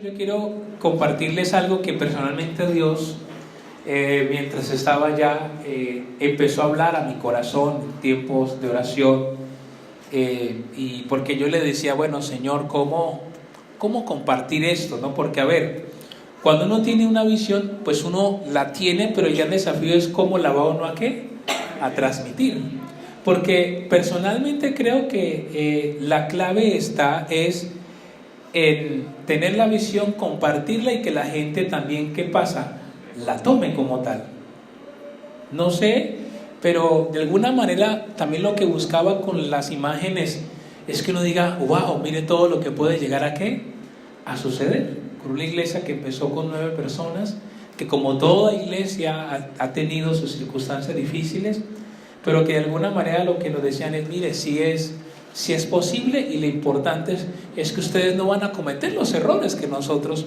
Yo quiero compartirles algo que personalmente Dios, mientras estaba allá, empezó a hablar a mi corazón en tiempos de oración, y porque yo le decía, bueno, Señor, ¿cómo compartir esto? ¿No? Porque, a ver, cuando uno tiene una visión, pues uno la tiene, pero ya el desafío es cómo la va uno a ¿qué? A transmitir. Porque personalmente creo que la clave es en tener la visión, compartirla y que la gente también, ¿qué pasa? La tome como tal. No sé, pero de alguna manera también lo que buscaba con las imágenes es que uno diga, wow, mire todo lo que puede llegar a ¿qué? A suceder. Con una iglesia que empezó con 9 personas, que como toda iglesia ha tenido sus circunstancias difíciles, pero que de alguna manera lo que nos decían es, mire, si es posible, y lo importante es que ustedes no van a cometer los errores que nosotros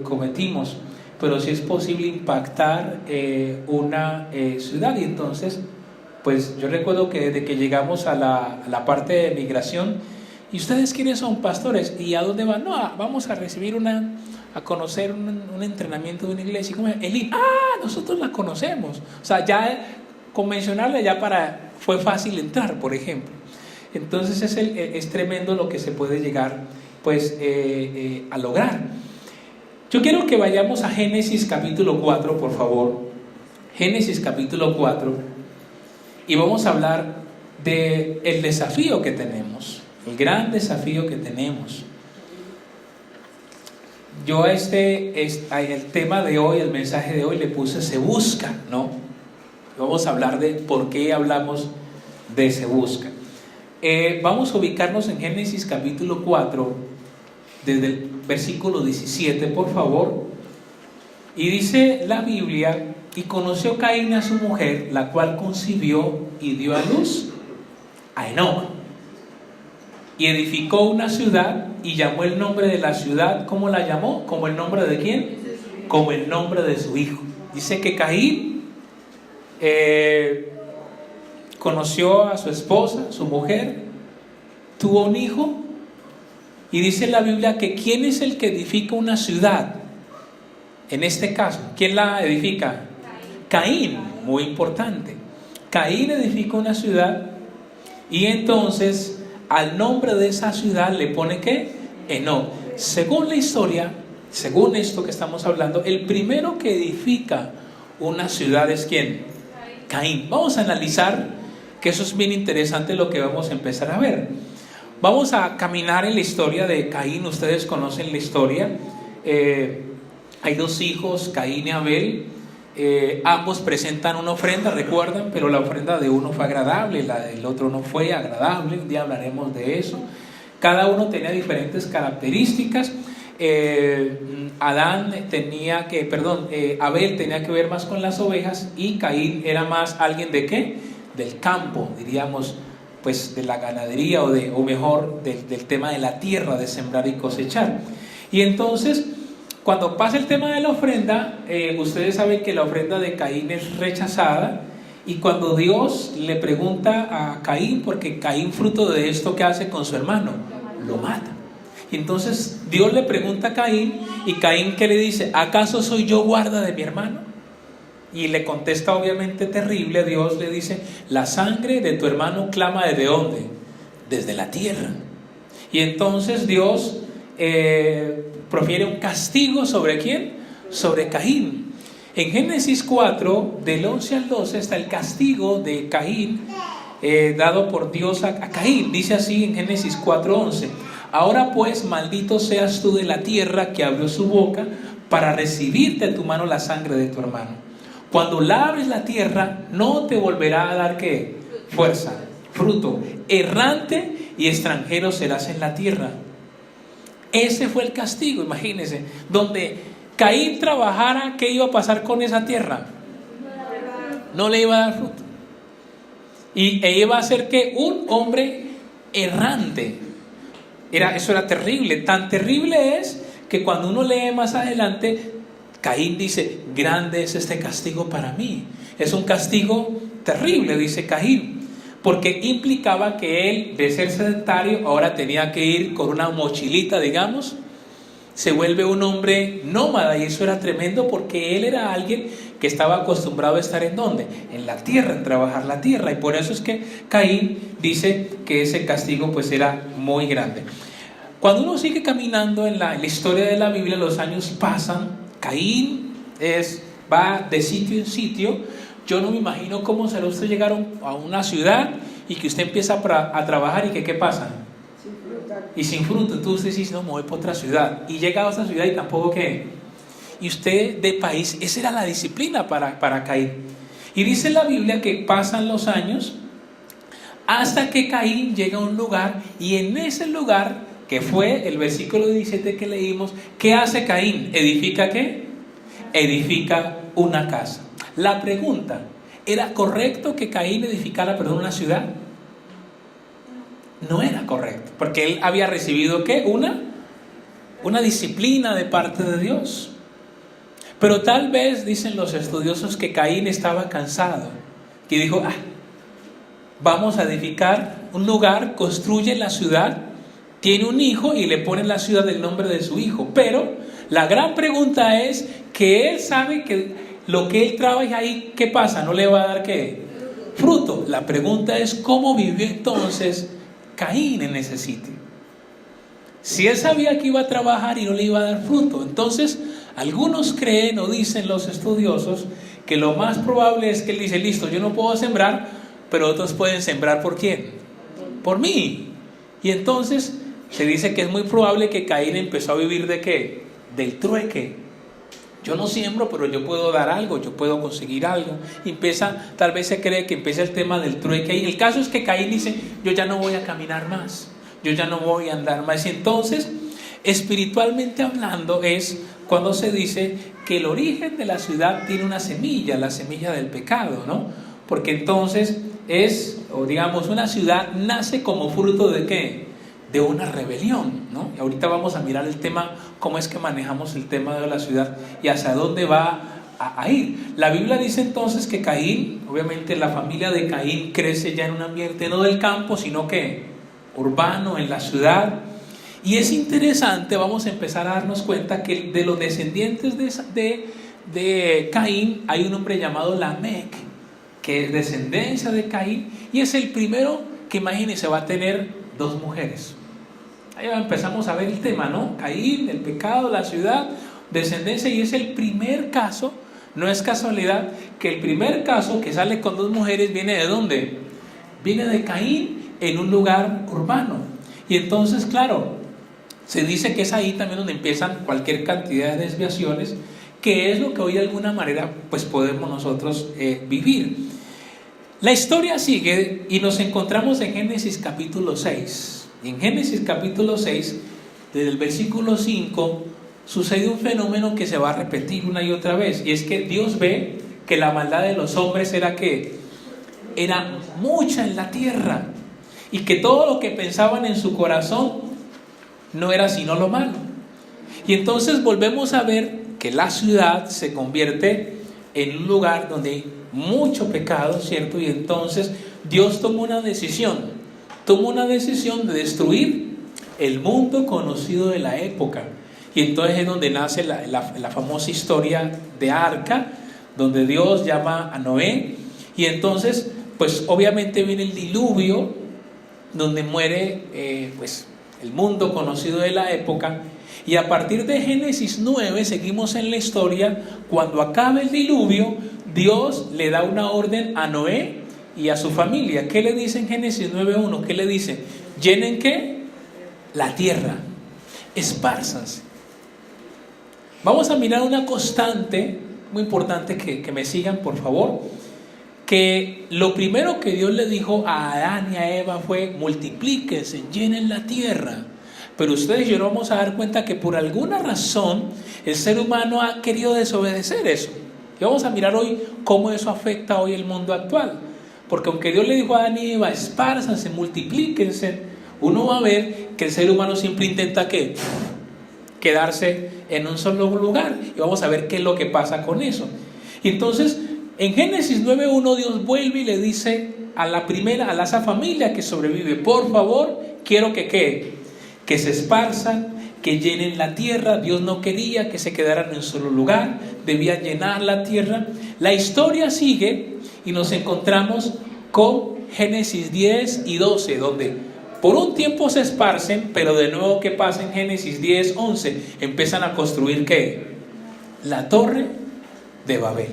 cometimos, pero si es posible impactar una ciudad. Y entonces, pues yo recuerdo que desde que llegamos a la parte de migración, ¿y ustedes quiénes son, pastores? ¿Y a dónde van? No, vamos a recibir a conocer un entrenamiento de una iglesia. ¿Cómo es? Nosotros la conocemos. O sea, ya con mencionarla fue fácil entrar, por ejemplo. Entonces es tremendo lo que se puede llegar pues a lograr. Yo quiero que vayamos a Génesis capítulo 4, por favor. Génesis capítulo 4, y vamos a hablar del desafío que tenemos, el gran desafío que tenemos. Yo el tema de hoy, el mensaje de hoy le puse se busca, ¿no? Vamos a hablar de por qué hablamos de se busca. Vamos a ubicarnos en Génesis capítulo 4, desde el versículo 17, por favor. Y dice la Biblia: y conoció Caín a su mujer, la cual concibió y dio a luz a Enoc. Y edificó una ciudad y llamó el nombre de la ciudad, ¿cómo la llamó? ¿Como el nombre de quién? Como el nombre de su hijo. Dice que Caín conoció a su esposa, su mujer, tuvo un hijo, y dice la Biblia que ¿quién es el que edifica una ciudad? En este caso, ¿quién la edifica? Caín, muy importante. Caín edifica una ciudad, y entonces al nombre de esa ciudad le pone ¿qué? Enoc. Según la historia, según esto que estamos hablando, el primero que edifica una ciudad es ¿quién? Caín. Vamos a analizar, que eso es bien interesante lo que vamos a empezar a ver. Vamos a caminar en la historia de Caín. Ustedes conocen la historia. Hay 2 hijos, Caín y Abel. Ambos presentan una ofrenda, recuerdan, pero la ofrenda de uno fue agradable, la del otro no fue agradable. Un día hablaremos de eso. Cada uno tenía diferentes características. Abel tenía que ver más con las ovejas, y Caín era más alguien de ¿qué? Del campo, diríamos, pues de la ganadería, o mejor del tema de la tierra, de sembrar y cosechar. Y entonces, cuando pasa el tema de la ofrenda, ustedes saben que la ofrenda de Caín es rechazada, y cuando Dios le pregunta a Caín, porque Caín, fruto de esto, ¿qué hace con su hermano? Lo mata. Y entonces Dios le pregunta a Caín, y Caín, ¿qué le dice? ¿Acaso soy yo guarda de mi hermano? Y le contesta obviamente terrible. Dios le dice: la sangre de tu hermano clama ¿desde dónde? Desde la tierra. Y entonces Dios profiere un castigo ¿sobre quién? Sobre Caín. En Génesis 4, del 11 al 12, está el castigo de Caín dado por Dios a Caín. Dice así en Génesis 4:11: ahora pues, maldito seas tú de la tierra que abrió su boca para recibir de tu mano la sangre de tu hermano. Cuando labres la tierra, no te volverá a dar ¿qué? Fuerza, fruto. Errante y extranjero serás en la tierra. Ese fue el castigo, imagínense. Donde Caín trabajara, ¿qué iba a pasar con esa tierra? No le iba a dar fruto. Y iba a ser que un hombre errante. Eso era terrible. Tan terrible es que cuando uno lee más adelante, Caín dice, grande es este castigo para mí. Es un castigo terrible, dice Caín, porque implicaba que él, de ser sedentario, ahora tenía que ir con una mochilita, digamos. Se vuelve un hombre nómada, y eso era tremendo porque él era alguien que estaba acostumbrado a estar ¿en dónde? En la tierra, en trabajar la tierra, y por eso es que Caín dice que ese castigo pues era muy grande. Cuando uno sigue caminando en la historia de la Biblia, los años pasan, Caín va de sitio en sitio. Yo no me imagino cómo será usted llegar a una ciudad y que usted empieza a trabajar y que ¿qué pasa? Y sin fruto. Entonces usted dice, no, me voy para otra ciudad, y llega a otra ciudad y tampoco ¿qué? Y usted de país, esa era la disciplina para Caín. Y dice la Biblia que pasan los años hasta que Caín llega a un lugar, y en ese lugar, que fue el versículo 17 que leímos, ¿qué hace Caín? ¿Edifica qué? Edifica una casa. La pregunta, ¿era correcto que Caín edificara, una ciudad? No era correcto, porque él había recibido ¿qué? Una disciplina de parte de Dios. Pero tal vez dicen los estudiosos que Caín estaba cansado, que dijo, vamos a edificar un lugar, construye la ciudad, tiene un hijo y le pone la ciudad el nombre de su hijo. Pero la gran pregunta es que él sabe que lo que él trabaja ahí, ¿qué pasa? ¿No le va a dar qué? Fruto. La pregunta es ¿cómo vivió entonces Caín en ese sitio? Si él sabía que iba a trabajar y no le iba a dar fruto. Entonces algunos creen, o dicen los estudiosos, que lo más probable es que él dice, listo, yo no puedo sembrar, pero otros pueden sembrar. ¿Por quién? Por mí. Y entonces se dice que es muy probable que Caín empezó a vivir ¿de qué? Del trueque. Yo no siembro, pero yo puedo dar algo, yo puedo conseguir algo. Y tal vez se cree que empieza el tema del trueque. Y el caso es que Caín dice, yo ya no voy a caminar más, yo ya no voy a andar más. Y entonces, espiritualmente hablando, es cuando se dice que el origen de la ciudad tiene una semilla, la semilla del pecado, ¿no? Porque entonces una ciudad nace como fruto ¿de qué? De una rebelión, ¿no? Y ahorita vamos a mirar el tema, cómo es que manejamos el tema de la ciudad y hacia dónde va a ir. La Biblia dice entonces que Caín, obviamente la familia de Caín crece ya en un ambiente no del campo, sino que urbano, en la ciudad. Y es interesante, vamos a empezar a darnos cuenta que de los descendientes de Caín hay un hombre llamado Lamec, que es descendencia de Caín, y es el primero que, imagínense, va a tener 2 mujeres. Ahí empezamos a ver el tema, ¿no? Caín, el pecado, la ciudad, descendencia, y es el primer caso, no es casualidad, que el primer caso que sale con 2 mujeres viene ¿de dónde? Viene de Caín en un lugar urbano. Y entonces, claro, se dice que es ahí también donde empiezan cualquier cantidad de desviaciones, que es lo que hoy de alguna manera pues podemos nosotros vivir. La historia sigue y nos encontramos en Génesis capítulo 6. Y en Génesis capítulo 6, desde el versículo 5, sucede un fenómeno que se va a repetir una y otra vez. Y es que Dios ve que la maldad de los hombres era mucha en la tierra. Y que todo lo que pensaban en su corazón no era sino lo malo. Y entonces volvemos a ver que la ciudad se convierte en un lugar donde hay mucho pecado, ¿cierto? Y entonces Dios tomó una decisión de destruir el mundo conocido de la época. Y entonces es donde nace la famosa historia de Arca, donde Dios llama a Noé. Y entonces, pues obviamente viene el diluvio, donde muere el mundo conocido de la época. Y a partir de Génesis 9 seguimos en la historia. Cuando acaba el diluvio, Dios le da una orden a Noé y a su familia. ¿Qué le dice en Génesis 9:1? ¿Qué le dice? ¿Llenen qué? La tierra, espárzanse. Vamos a mirar una constante muy importante, que me sigan por favor. Que lo primero que Dios le dijo a Adán y a Eva fue: multiplíquense, llenen la tierra. Pero ustedes y yo nos vamos a dar cuenta que por alguna razón el ser humano ha querido desobedecer eso. Y vamos a mirar hoy cómo eso afecta hoy el mundo actual. Porque aunque Dios le dijo a Adán y Eva: espárzanse, multiplíquense, uno va a ver que el ser humano siempre intenta ¿qué? Quedarse en un solo lugar. Y vamos a ver qué es lo que pasa con eso. Y entonces, en Génesis 9:1, Dios vuelve y le dice a esa familia que sobrevive: por favor, quiero que se esparzan, que llenen la tierra. Dios no quería que se quedaran en un solo lugar, debían llenar la tierra. La historia sigue y nos encontramos con Génesis 10 y 12, donde por un tiempo se esparcen, pero de nuevo, ¿qué pasa en Génesis 10:11? Empiezan a construir ¿qué? La torre de Babel.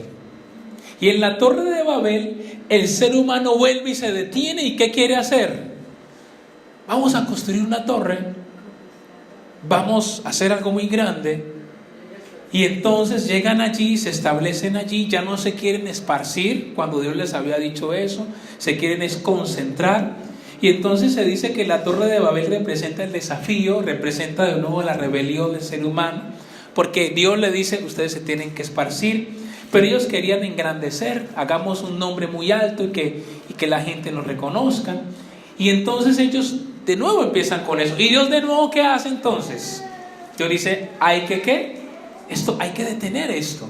Y en la torre de Babel el ser humano vuelve y se detiene. ¿Y qué quiere hacer? Vamos a construir una torre, vamos a hacer algo muy grande. Y entonces llegan allí, se establecen allí, ya no se quieren esparcir cuando Dios les había dicho eso, se quieren es concentrar. Y entonces se dice que la torre de Babel representa el desafío, representa de nuevo la rebelión del ser humano, porque Dios le dice: ustedes se tienen que esparcir. Pero ellos querían engrandecer: hagamos un nombre muy alto y que la gente nos reconozca. Y entonces ellos de nuevo empiezan con eso. Y Dios de nuevo, ¿qué hace entonces? Dios dice: hay que detener esto.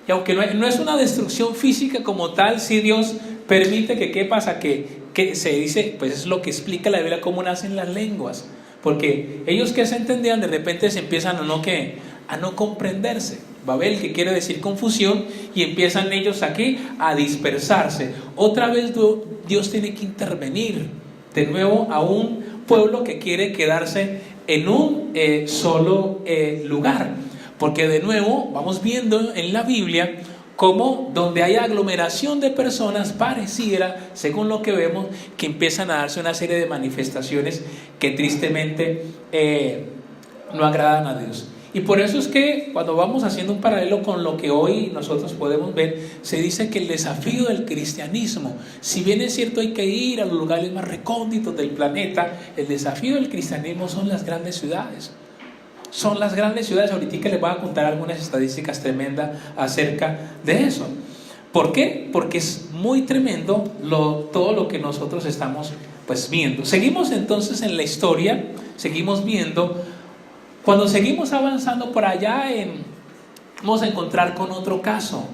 Y aunque no es una destrucción física como tal, sí Dios permite que ¿qué pasa? Que se dice, pues es lo que explica la Biblia, cómo nacen las lenguas. Porque ellos que se entendían, de repente se empiezan a no comprenderse. Babel, que quiere decir confusión, y empiezan ellos aquí a dispersarse. Otra vez Dios tiene que intervenir de nuevo a un pueblo que quiere quedarse en un solo lugar. Porque de nuevo vamos viendo en la Biblia cómo donde hay aglomeración de personas pareciera, según lo que vemos, que empiezan a darse una serie de manifestaciones que tristemente no agradan a Dios. Y por eso es que cuando vamos haciendo un paralelo con lo que hoy nosotros podemos ver, se dice que el desafío del cristianismo, si bien es cierto hay que ir a los lugares más recónditos del planeta, el desafío del cristianismo son las grandes ciudades. Son las grandes ciudades. Ahorita les voy a contar algunas estadísticas tremendas acerca de eso. ¿Por qué? Porque es muy tremendo todo lo que nosotros estamos pues viendo. Seguimos entonces en la historia, seguimos viendo. Cuando seguimos avanzando por allá, vamos a encontrar con otro caso.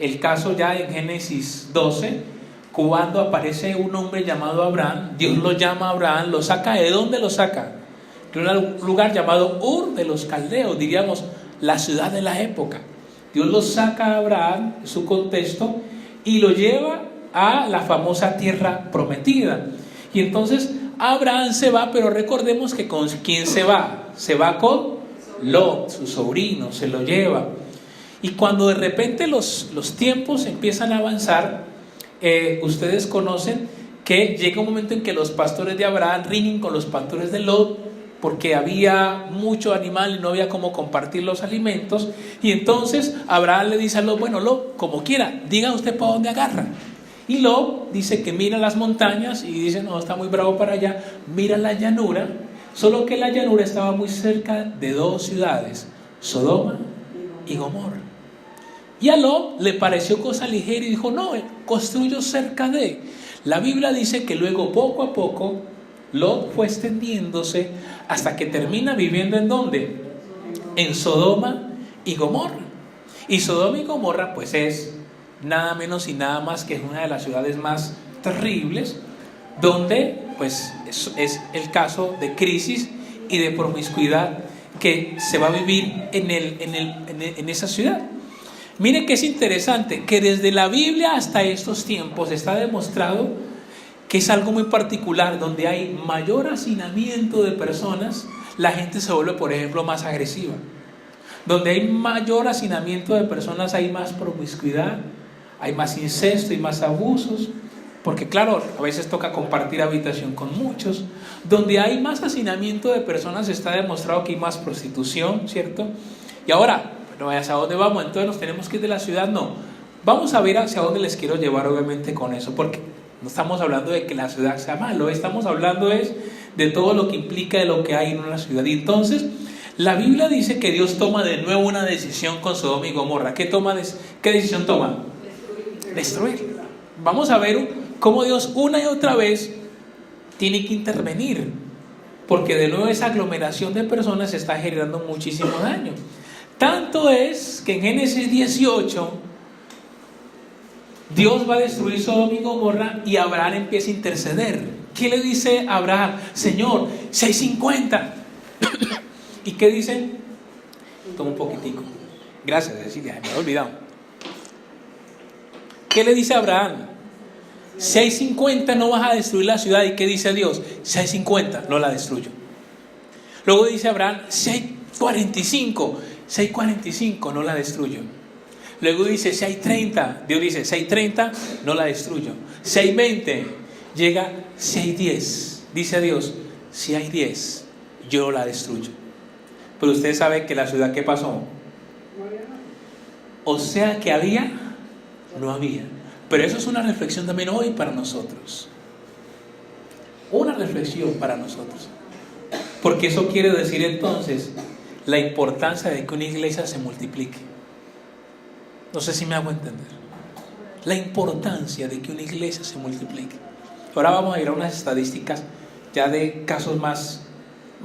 El caso ya en Génesis 12, cuando aparece un hombre llamado Abraham. Dios lo llama a Abraham, lo saca. ¿De dónde lo saca? De un lugar llamado Ur de los Caldeos, diríamos la ciudad de la época. Dios lo saca a Abraham, su contexto, y lo lleva a la famosa tierra prometida. Y entonces Abraham se va, pero recordemos que ¿con quién se va? Se va con Lot, su sobrino, se lo lleva. Y cuando de repente los tiempos empiezan a avanzar, ustedes conocen que llega un momento en que los pastores de Abraham riñen con los pastores de Lot, porque había mucho animal y no había cómo compartir los alimentos. Y entonces Abraham le dice a Lot: bueno, Lot, como quiera, diga usted para dónde agarra. Y Lot dice que mira las montañas y dice: no, está muy bravo para allá. Mira la llanura. Solo que la llanura estaba muy cerca de dos ciudades, Sodoma y Gomorra. Y a Lot le pareció cosa ligera y dijo: no, construyo cerca de. La Biblia dice que luego poco a poco Lot fue extendiéndose hasta que termina viviendo ¿en dónde? En Sodoma y Gomorra. Y Sodoma y Gomorra pues es nada menos y nada más que una de las ciudades más terribles, donde pues es el caso de crisis y de promiscuidad que se va a vivir en esa ciudad. Mire que es interesante que desde la Biblia hasta estos tiempos está demostrado que es algo muy particular. Donde hay mayor hacinamiento de personas, la gente se vuelve, por ejemplo, más agresiva. Donde hay mayor hacinamiento de personas, hay más promiscuidad, hay más incesto y más abusos, porque claro, a veces toca compartir habitación con muchos. Donde hay más hacinamiento de personas, está demostrado que hay más prostitución, ¿cierto? Y ahora, bueno, ¿hacia dónde vamos? Entonces nos tenemos que ir de la ciudad. No, vamos a ver hacia dónde les quiero llevar, obviamente, con eso, porque no estamos hablando de que la ciudad sea malo, estamos hablando es de todo lo que implica, de lo que hay en una ciudad. Y entonces la Biblia dice que Dios toma de nuevo una decisión con Sodoma y Gomorra. ¿Qué decisión toma? Destruir. Vamos a ver cómo Dios una y otra vez tiene que intervenir, porque de nuevo esa aglomeración de personas está generando muchísimo daño. Tanto es que en Génesis 18 Dios va a destruir Sodoma y Gomorra y Abraham empieza a interceder. ¿Qué le dice Abraham? Señor, 650. ¿Y qué dice? Toma un poquitico. Gracias, Cecilia, me he olvidado. ¿Qué le dice Abraham? 650 no vas a destruir la ciudad. ¿Y qué dice Dios? 650 no la destruyo. Luego dice Abraham, 645 no la destruyo. Luego dice 630, Dios dice 630 no la destruyo. 620 llega 610, dice Dios, si hay 10 yo la destruyo. Pero usted sabe que la ciudad, ¿qué pasó? O sea que había, no había. Pero eso es una reflexión también hoy para nosotros. Una reflexión para nosotros. Porque eso quiere decir entonces la importancia de que una iglesia se multiplique. No sé si me hago entender. La importancia de que una iglesia se multiplique. Ahora vamos a ir a unas estadísticas ya de casos más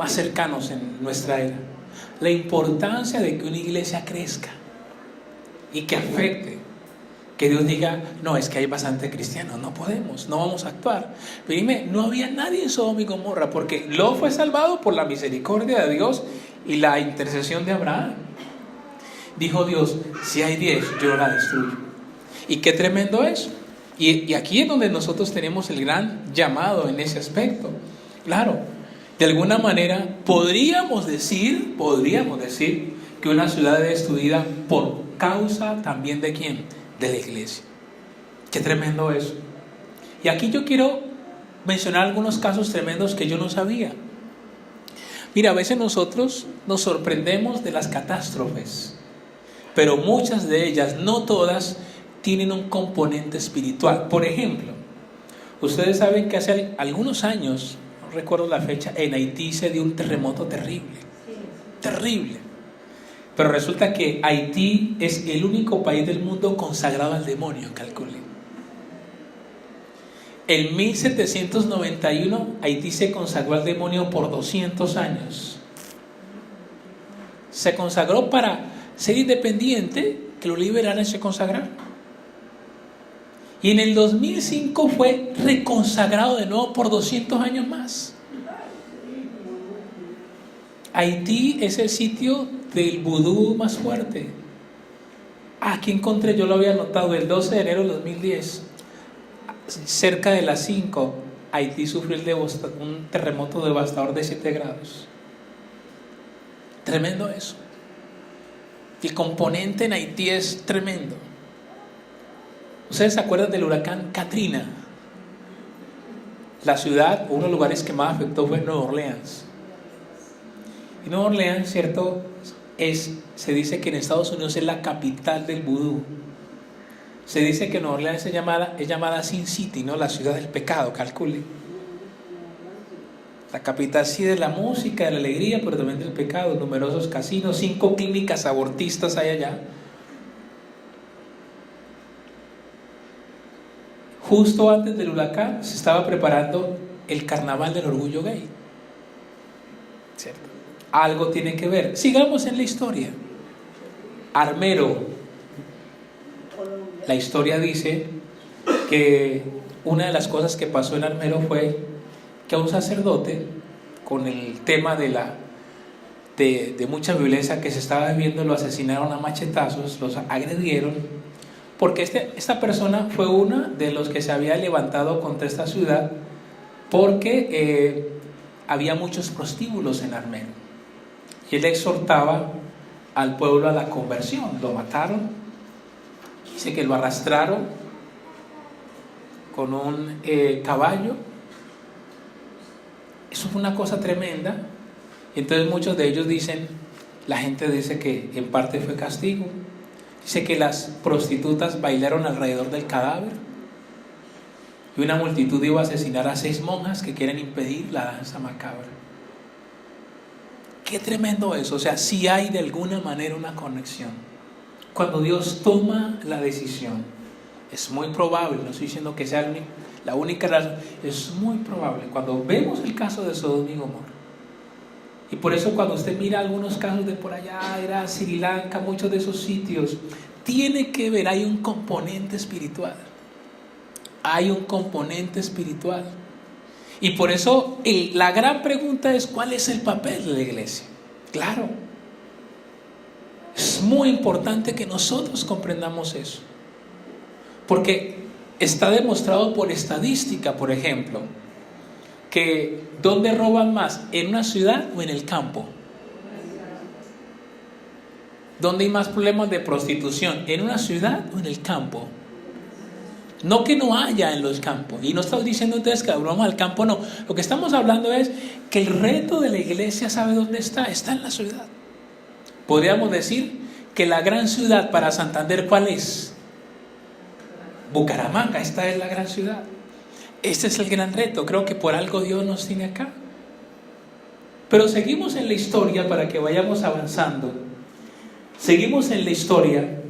cercanos en nuestra era. La importancia de que una iglesia crezca y que afecte. Que Dios diga, no, es que hay bastante cristianos, no podemos, no vamos a actuar. Pero dime, no había nadie en Sodoma y Gomorra, porque Lot fue salvado por la misericordia de Dios y la intercesión de Abraham. Dijo Dios, si hay 10, yo la destruyo. Y qué tremendo eso. Y aquí es donde nosotros tenemos el gran llamado en ese aspecto. Claro, de alguna manera podríamos decir que una ciudad es destruida por causa también de ¿quién? De la iglesia. Qué tremendo eso. Y aquí yo quiero mencionar algunos casos tremendos que yo no sabía. Mira, a veces nosotros nos sorprendemos de las catástrofes, pero muchas de ellas, no todas, tienen un componente espiritual. Por ejemplo, ustedes saben que hace algunos años, no recuerdo la fecha, en Haití se dio un terremoto terrible. Terrible. Pero resulta que Haití es el único país del mundo consagrado al demonio, calculen. En 1791 Haití se consagró al demonio por 200 años. Se consagró para ser independiente, que los liberales se consagraron. Y en el 2005 fue reconsagrado de nuevo por 200 años más. Haití es el sitio del vudú más fuerte. Aquí encontré, yo lo había anotado, el 12 de enero de 2010, cerca de las 5, Haití sufrió un terremoto devastador de 7 grados. Tremendo eso. El componente en Haití es tremendo. ¿Ustedes se acuerdan del huracán Katrina? La ciudad, uno de los lugares que más afectó fue Nueva Orleans. Y Nueva Orleans, ¿cierto? Se dice que en Estados Unidos es la capital del vudú. Se dice que Nueva Orleans es llamada Sin City, ¿no? La ciudad del pecado, calcule. La capital sí de la música, de la alegría, pero también del pecado. Numerosos casinos, 5 clínicas abortistas hay allá. Justo antes del huracán se estaba preparando el carnaval del orgullo gay. ¿Cierto? Algo tiene que ver. Sigamos en la historia. Armero. La historia dice que una de las cosas que pasó en Armero fue que a un sacerdote, con el tema de mucha violencia que se estaba viviendo, lo asesinaron a machetazos, los agredieron, porque esta persona fue una de los que se había levantado contra esta ciudad porque había muchos prostíbulos en Armero. Y él exhortaba al pueblo a la conversión. Lo mataron, dice que lo arrastraron con un caballo. Eso fue una cosa tremenda. Y entonces muchos de ellos dicen, la gente dice que en parte fue castigo. Dice que las prostitutas bailaron alrededor del cadáver y una multitud iba a asesinar a 6 monjas que quieren impedir la danza macabra. Qué tremendo eso. O sea, si hay de alguna manera una conexión. Cuando Dios toma la decisión, es muy probable, no estoy diciendo que sea La única razón es muy probable cuando vemos el caso de Sodoma y Gomorra. Y por eso cuando usted mira algunos casos de por allá, era Sri Lanka, muchos de esos sitios, tiene que ver, hay un componente espiritual. Hay un componente espiritual. Y por eso la gran pregunta es: ¿cuál es el papel de la iglesia? Claro, es muy importante que nosotros comprendamos eso. Porque está demostrado por estadística, por ejemplo, que ¿dónde roban más? ¿En una ciudad o en el campo? ¿Dónde hay más problemas de prostitución? ¿En una ciudad o en el campo? No que no haya en los campos. Y no estamos diciendo entonces que vamos al campo, no. Lo que estamos hablando es que el reto de la iglesia, ¿sabe dónde está? Está en la ciudad. Podríamos decir que la gran ciudad para Santander, ¿cuál es? Bucaramanga. Esta es la gran ciudad. Este es el gran reto. Creo que por algo Dios nos tiene acá. Pero seguimos en la historia para que vayamos avanzando. Seguimos en la historia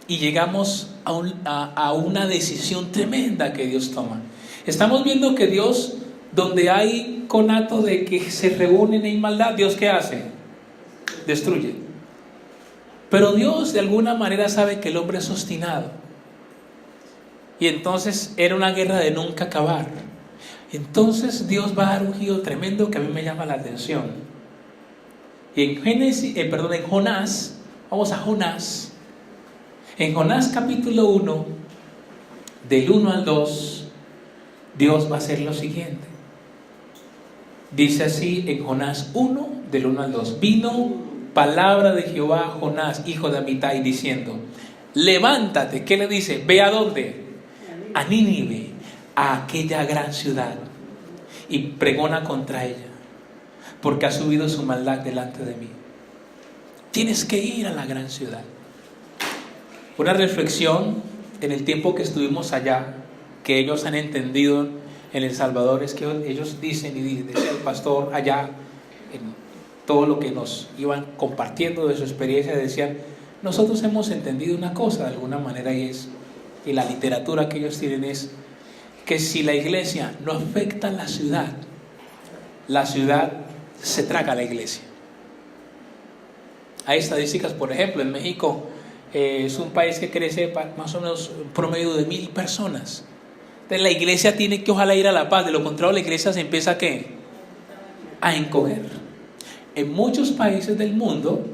y llegamos a una decisión tremenda que Dios toma. Estamos viendo que Dios, donde hay conato de que se reúnen en maldad, ¿Dios qué hace? Destruye. Pero Dios de alguna manera sabe que el hombre es obstinado. Y entonces era una guerra de nunca acabar. Entonces Dios va a dar un giro tremendo que a mí me llama la atención. Y en Jonás, vamos a Jonás. En Jonás capítulo 1, del 1 al 2, Dios va a hacer lo siguiente. Dice así en Jonás 1, del 1 al 2: vino palabra de Jehová a Jonás, hijo de Amitai, diciendo: levántate. ¿Qué le dice? Ve a dónde. A Nínive, a aquella gran ciudad, y pregona contra ella, porque ha subido su maldad delante de mí. Tienes que ir a la gran ciudad. Una reflexión en el tiempo que estuvimos allá, que ellos han entendido en El Salvador, es que ellos dicen, y decía el pastor allá, en todo lo que nos iban compartiendo de su experiencia, decían: nosotros hemos entendido una cosa de alguna manera, y es, y la literatura que ellos tienen es, que si la iglesia no afecta a la ciudad se traga a la iglesia. Hay estadísticas, por ejemplo, en México es un país que crece más o menos un promedio de 1,000 personas. Entonces la iglesia tiene que ojalá ir a la paz, de lo contrario la iglesia se empieza ¿a qué? A encoger. En muchos países del mundo,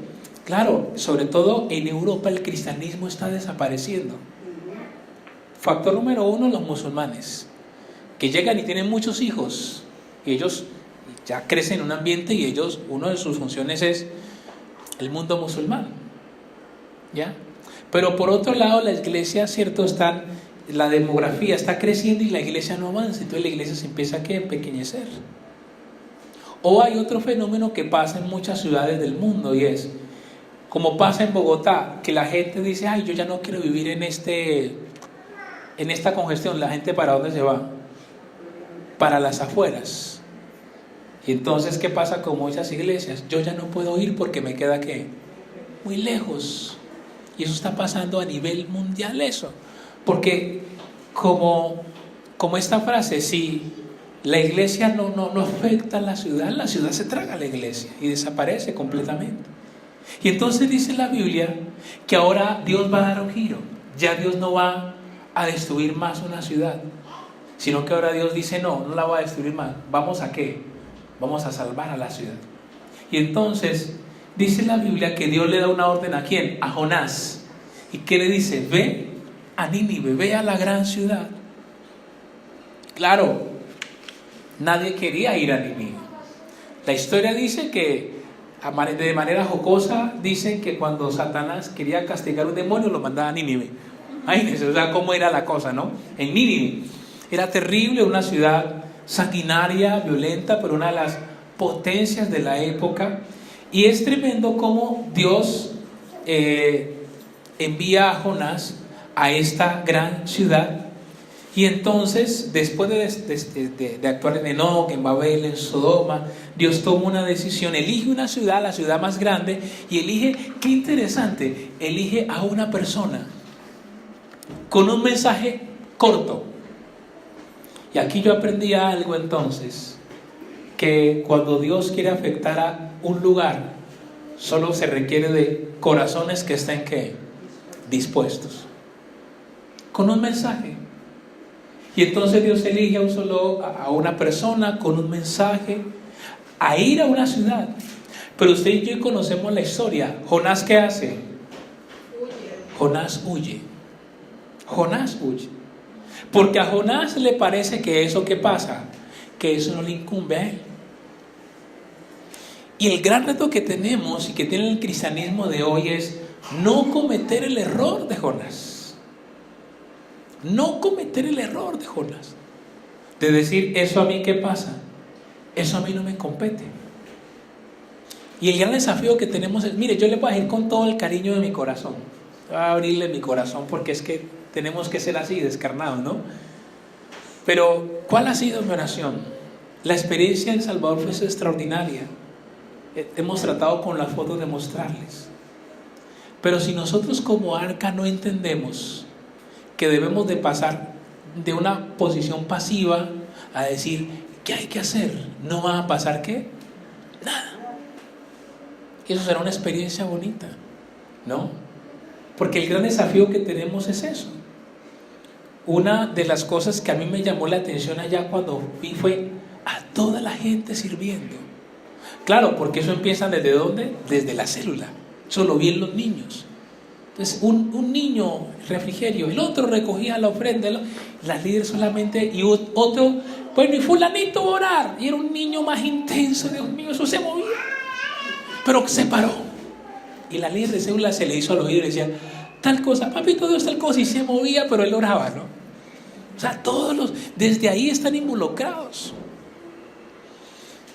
claro, sobre todo en Europa, el cristianismo está desapareciendo. Factor número 1, los musulmanes, que llegan y tienen muchos hijos, y ellos ya crecen en un ambiente, y ellos, una de sus funciones es el mundo musulmán, ¿ya? Pero por otro lado, la iglesia, cierto, la demografía está creciendo y la iglesia no avanza, entonces la iglesia se empieza a empequeñecer. O hay otro fenómeno que pasa en muchas ciudades del mundo, y es, como pasa en Bogotá, que la gente dice: ay, yo ya no quiero vivir en esta congestión. La gente, ¿para dónde se va? Para las afueras. Y entonces, ¿qué pasa con muchas iglesias? Yo ya no puedo ir porque me queda ¿qué? Muy lejos. Y eso está pasando a nivel mundial, eso. Porque como esta frase, si la iglesia no afecta a la ciudad se traga a la iglesia y desaparece completamente. Y entonces dice la Biblia que ahora Dios va a dar un giro. Ya Dios no va a destruir más una ciudad, sino que ahora Dios dice: no la va a destruir más. ¿Vamos a qué? Vamos a salvar a la ciudad. Y entonces dice la Biblia que Dios le da una orden ¿a quién? A Jonás. ¿Y qué le dice? Ve a Nínive, ve a la gran ciudad. Claro, nadie quería ir a Nínive. La historia dice que, de manera jocosa, dicen que cuando Satanás quería castigar a un demonio, lo mandaba a Nínive. Imagínense, o sea, cómo era la cosa, ¿no? En Nínive era terrible, una ciudad sanguinaria, violenta, pero una de las potencias de la época. Y es tremendo cómo Dios envía a Jonás a esta gran ciudad. Y entonces, después de actuar en Enoc, en Babel, en Sodoma, Dios toma una decisión, elige una ciudad, la ciudad más grande, y elige, qué interesante, elige a una persona con un mensaje corto. Y aquí yo aprendí algo entonces, que cuando Dios quiere afectar a un lugar, solo se requiere de corazones que estén ¿qué? Dispuestos. Con un mensaje. Y entonces Dios elige a una persona con un mensaje a ir a una ciudad. Pero usted y yo conocemos la historia. ¿Jonás qué hace? Jonás huye. Jonás huye. Porque a Jonás le parece que eso que pasa, que eso no le incumbe a él. Y el gran reto que tenemos y que tiene el cristianismo de hoy es no cometer el error de Jonás. No cometer el error de Jonás. De decir, ¿eso a mí qué pasa? Eso a mí no me compete. Y el gran desafío que tenemos es, mire, yo le voy a decir con todo el cariño de mi corazón. Voy a abrirle mi corazón porque es que tenemos que ser así, descarnados, ¿no? Pero, ¿cuál ha sido mi oración? La experiencia en Salvador fue extraordinaria. Hemos tratado con las fotos de mostrarles. Pero si nosotros como Arca no entendemos que debemos de pasar de una posición pasiva a decir, ¿qué hay que hacer? No va a pasar ¿qué? Nada. Eso será una experiencia bonita, ¿no? Porque el gran desafío que tenemos es eso. Una de las cosas que a mí me llamó la atención allá cuando vi fue a toda la gente sirviendo. Claro, porque eso empieza ¿desde dónde? Desde la célula. Eso lo vi en los niños. Entonces un niño refrigerio, el otro recogía la ofrenda, las líderes solamente, y otro, bueno, y fulanito orar, y era un niño más intenso, Dios mío, eso se movía, pero se paró, y la líder de célula se le hizo al oído y le decía, tal cosa, papito Dios, tal cosa, y se movía, pero él oraba, ¿no? O sea, desde ahí están involucrados.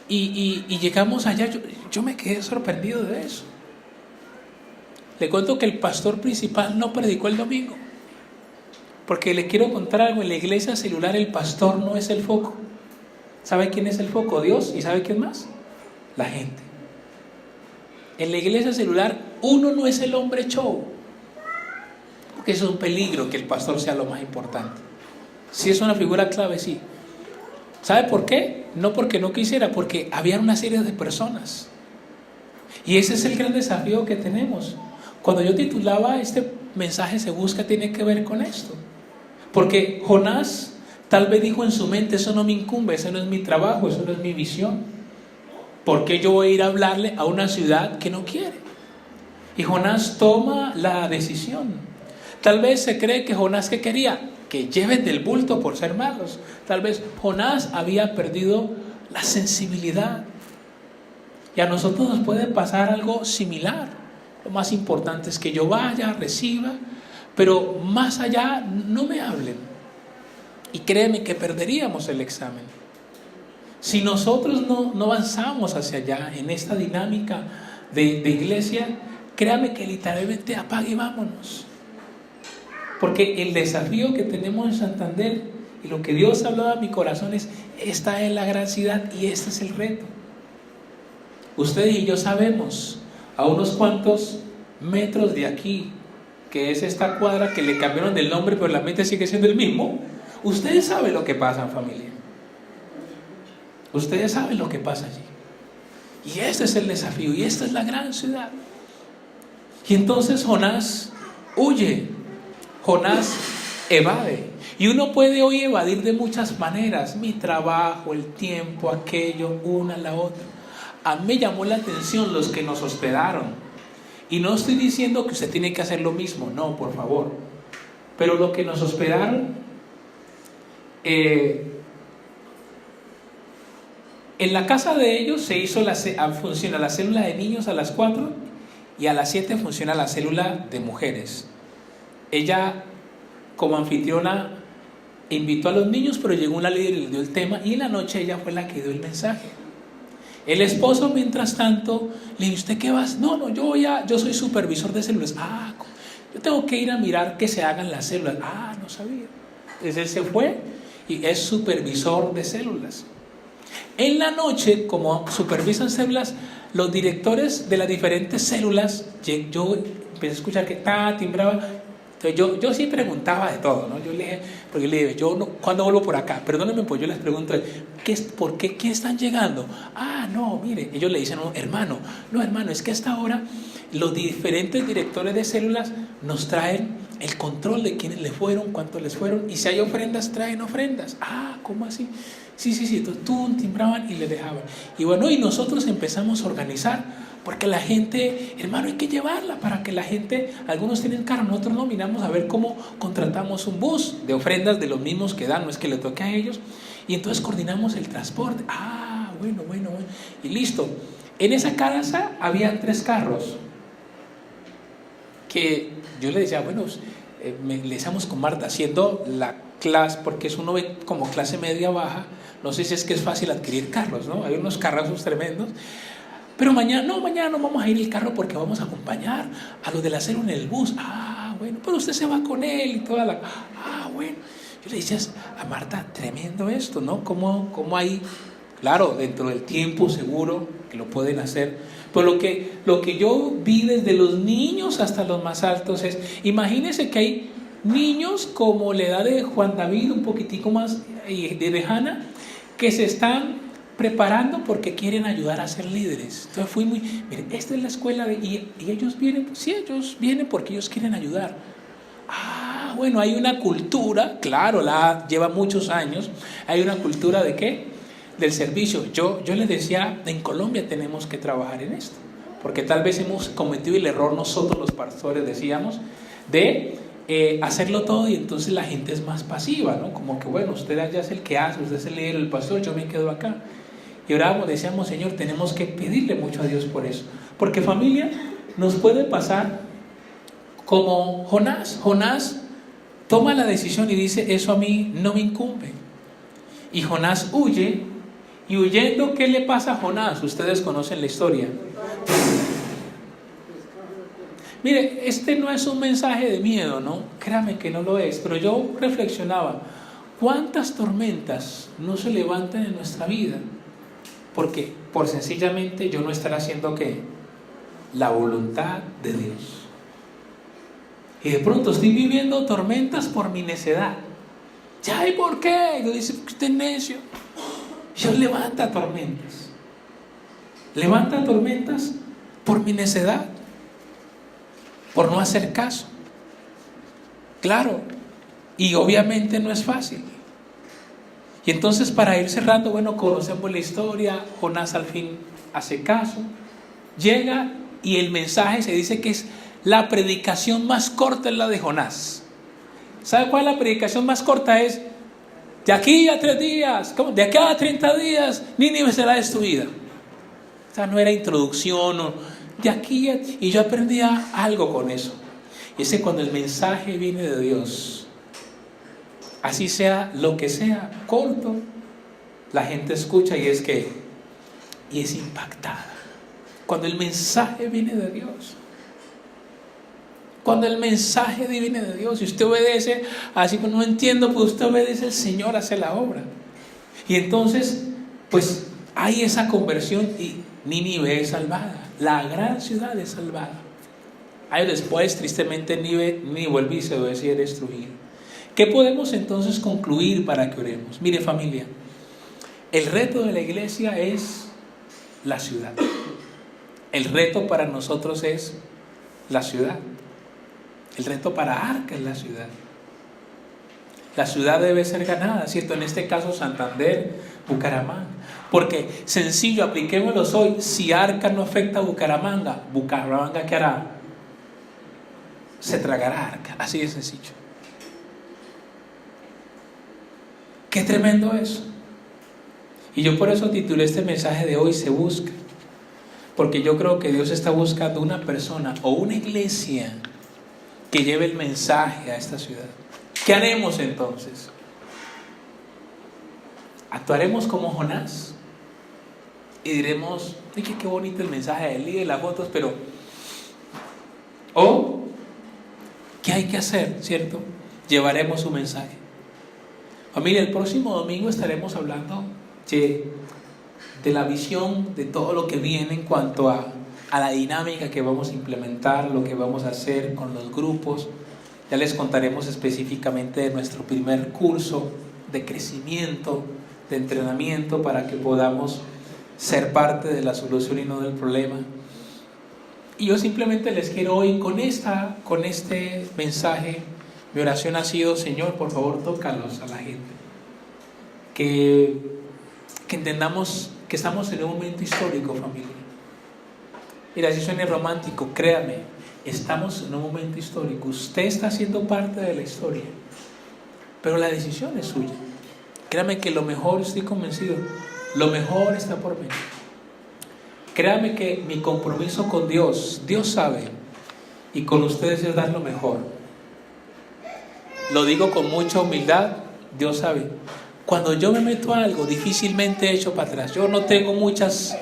Y llegamos allá, yo me quedé sorprendido de eso. Le cuento que el pastor principal no predicó el domingo, porque le quiero contar algo. En la iglesia celular el pastor no es el foco. ¿Sabe quién es el foco? Dios. ¿Y sabe quién más? La gente. En la iglesia celular uno no es el hombre show, porque eso es un peligro que el pastor sea lo más importante. Si es una figura clave, sí. ¿Sabe por qué? No porque no quisiera, porque había una serie de personas. Y ese es el gran desafío que tenemos. Cuando yo titulaba este mensaje Se Busca, tiene que ver con esto. Porque Jonás tal vez dijo en su mente, eso no me incumbe, eso no es mi trabajo, eso no es mi visión. ¿Por qué yo voy a ir a hablarle a una ciudad que no quiere? Y Jonás toma la decisión. Tal vez se cree que Jonás, ¿qué quería? Que lleven del bulto por ser malos. Tal vez Jonás había perdido la sensibilidad. Y a nosotros nos puede pasar algo similar. Lo más importante es que yo vaya, reciba, pero más allá no me hablen. Y créeme que perderíamos el examen. Si nosotros no avanzamos hacia allá en esta dinámica de iglesia, créame que literalmente apague y vámonos. Porque el desafío que tenemos en Santander y lo que Dios ha hablado a mi corazón es, esta es la gran ciudad y este es el reto. Ustedes y yo sabemos, a unos cuantos metros de aquí, que es esta cuadra que le cambiaron del nombre, pero la mente sigue siendo el mismo. Ustedes saben lo que pasa en familia. Ustedes saben lo que pasa allí. Y este es el desafío, y esta es la gran ciudad. Y entonces Jonás huye, Jonás evade. Y uno puede hoy evadir de muchas maneras, mi trabajo, el tiempo, aquello, una, la otra. A mí me llamó la atención los que nos hospedaron. Y no estoy diciendo que usted tiene que hacer lo mismo, no, por favor. Pero los que nos hospedaron, en la casa de ellos se hizo funciona la célula de niños a las 4 y a las 7 funciona la célula de mujeres. Ella, como anfitriona, invitó a los niños, pero llegó una líder y le dio el tema, y en la noche ella fue la que dio el mensaje. El esposo, mientras tanto, le dijo, ¿usted qué vas? No, yo soy supervisor de células. Yo tengo que ir a mirar que se hagan las células. No sabía. Entonces él se fue y es supervisor de células. En la noche, como supervisan células, los directores de las diferentes células, yo empecé a escuchar que timbraba, Entonces yo sí preguntaba de todo, ¿no? Yo le dije, porque le dije, yo no, ¿cuándo vuelvo por acá? Perdónenme, pues yo les pregunto, ¿por qué? ¿Quién están llegando? Ah, no, mire, ellos le dicen, no, hermano, es que a esta hora los diferentes directores de células nos traen el control de quiénes les fueron, cuántos les fueron, y si hay ofrendas, traen ofrendas. Ah, ¿cómo así? Sí, entonces tú timbraban y les dejaban. Y bueno, y nosotros empezamos a organizar, porque la gente, hermano, hay que llevarla para que la gente, algunos tienen carro, nosotros no, miramos a ver cómo contratamos un bus de ofrendas de los mismos que dan, no es que le toque a ellos, y entonces coordinamos el transporte. Ah, bueno, y listo. En esa casa había 3 carros, que yo le decía, bueno, le decíamos con Marta, haciendo la clase, porque es uno ve como clase media baja, no sé si es que es fácil adquirir carros, ¿no? Hay unos carrazos tremendos. Pero mañana no vamos a ir el carro porque vamos a acompañar a los de la célula en el bus. Ah, bueno, pero usted se va con él y toda la... Ah, bueno. Yo le decía a Marta, tremendo esto, ¿no? ¿Cómo hay, claro, dentro del tiempo seguro que lo pueden hacer? Pero lo que yo vi desde los niños hasta los más altos es, imagínense que hay niños como la edad de Juan David, un poquitico más de Hanna, que se están preparando porque quieren ayudar a ser líderes. Entonces fui miren, esta es la escuela y ellos vienen, sí, ellos vienen porque ellos quieren ayudar. Ah, bueno, hay una cultura, claro, lleva muchos años, hay una cultura ¿de qué? Del servicio. Yo les decía, en Colombia tenemos que trabajar en esto, porque tal vez hemos cometido el error nosotros los pastores, decíamos, de hacerlo todo y entonces la gente es más pasiva, ¿no? Como que bueno, usted allá es el que hace, usted es el líder, el pastor, yo me quedo acá. Y orábamos, decíamos, Señor, tenemos que pedirle mucho a Dios por eso. Porque familia, nos puede pasar como Jonás. Jonás toma la decisión y dice, eso a mí no me incumbe. Y Jonás huye, y huyendo, ¿qué le pasa a Jonás? Ustedes conocen la historia. Mire, este no es un mensaje de miedo, ¿no? Créame que no lo es, pero yo reflexionaba, ¿cuántas tormentas no se levantan en nuestra vida? Porque por sencillamente yo no estar haciendo ¿qué? La voluntad de Dios. Y de pronto estoy viviendo tormentas por mi necedad. ¿Ya y por qué? Y yo dice, usted es necio. Dios levanta tormentas. Levanta tormentas por mi necedad, por no hacer caso. Claro, y obviamente no es fácil. Y entonces para ir cerrando, bueno, conocemos la historia, Jonás al fin hace caso, llega y el mensaje se dice que es la predicación más corta, es la de Jonás. ¿Sabe cuál es la predicación más corta? Es, de aquí a 3 días, ¿cómo? De aquí a 30 días, Nínive será destruida. O sea, no era introducción, o de aquí a... Y yo aprendía algo con eso. Y es que cuando el mensaje viene de Dios, así sea lo que sea, corto, la gente escucha y es impactada. Cuando el mensaje viene de Dios. Cuando el mensaje viene de Dios y usted obedece, así que no entiendo, pues usted obedece, el Señor hace la obra. Y entonces, pues hay esa conversión y Nínive es salvada. La gran ciudad es salvada. Años después, tristemente, Nínive vuelve y se decide destruir. ¿Qué podemos entonces concluir para que oremos? Mire familia, el reto de la iglesia es la ciudad. El reto para nosotros es la ciudad. El reto para Arca es la ciudad. La ciudad debe ser ganada, ¿cierto? En este caso Santander, Bucaramanga. Porque sencillo, apliquémoslo hoy. Si Arca no afecta a Bucaramanga, ¿Bucaramanga qué hará? Se tragará Arca. Así de sencillo. Qué tremendo eso. Y yo por eso titulé este mensaje de hoy, Se Busca. Porque yo creo que Dios está buscando una persona o una iglesia que lleve el mensaje a esta ciudad. ¿Qué haremos entonces? ¿Actuaremos como Jonás? Y diremos, oye, qué bonito el mensaje del líder, las fotos, pero... ¿O qué hay que hacer, cierto? Llevaremos su mensaje. Familia, el próximo domingo estaremos hablando de la visión de todo lo que viene en cuanto a la dinámica que vamos a implementar, lo que vamos a hacer con los grupos. Ya les contaremos específicamente de nuestro primer curso de crecimiento, de entrenamiento, para que podamos ser parte de la solución y no del problema. Y yo simplemente les quiero hoy con este mensaje, mi oración ha sido: Señor, por favor, tócalos a la gente. Que entendamos que estamos en un momento histórico, familia. Mira, si suena romántico, créame, estamos en un momento histórico. Usted está siendo parte de la historia, pero la decisión es suya. Créame que lo mejor, estoy convencido, lo mejor está por venir. Créame que mi compromiso con Dios, Dios sabe, y con ustedes es dar lo mejor. Lo digo con mucha humildad, Dios sabe. Cuando yo me meto a algo, difícilmente echo para atrás. Yo no tengo muchas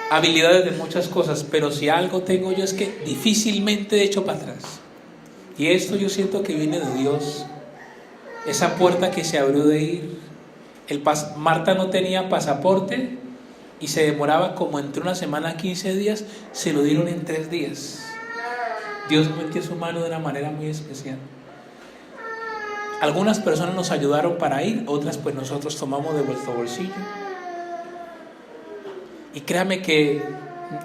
habilidades de muchas cosas, pero si algo tengo yo es que difícilmente echo para atrás. Y esto yo siento que viene de Dios. Esa puerta que se abrió de ir. Marta no tenía pasaporte y se demoraba como entre una semana a 15 días, se lo dieron en 3 días. Dios metió su mano de una manera muy especial. Algunas personas nos ayudaron para ir, otras pues nosotros tomamos de vuestro bolsillo. Y créame que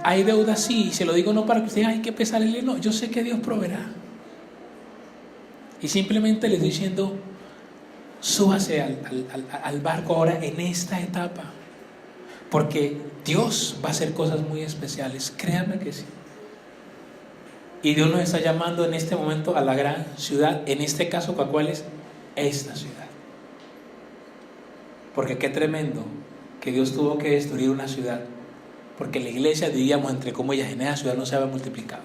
hay deuda, sí, y se lo digo no para que usted hay que pesarle, no, yo sé que Dios proveerá. Y simplemente les estoy diciendo: súbase al barco ahora en esta etapa, porque Dios va a hacer cosas muy especiales, créanme que sí. Y Dios nos está llamando en este momento a la gran ciudad, en este caso, ¿cuál es? Esta ciudad. Porque qué tremendo que Dios tuvo que destruir una ciudad, porque la iglesia, diríamos entre comillas, en esa ciudad no se había multiplicado.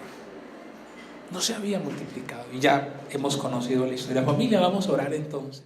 No se había multiplicado. Y ya hemos conocido la historia. Familia, vamos a orar entonces.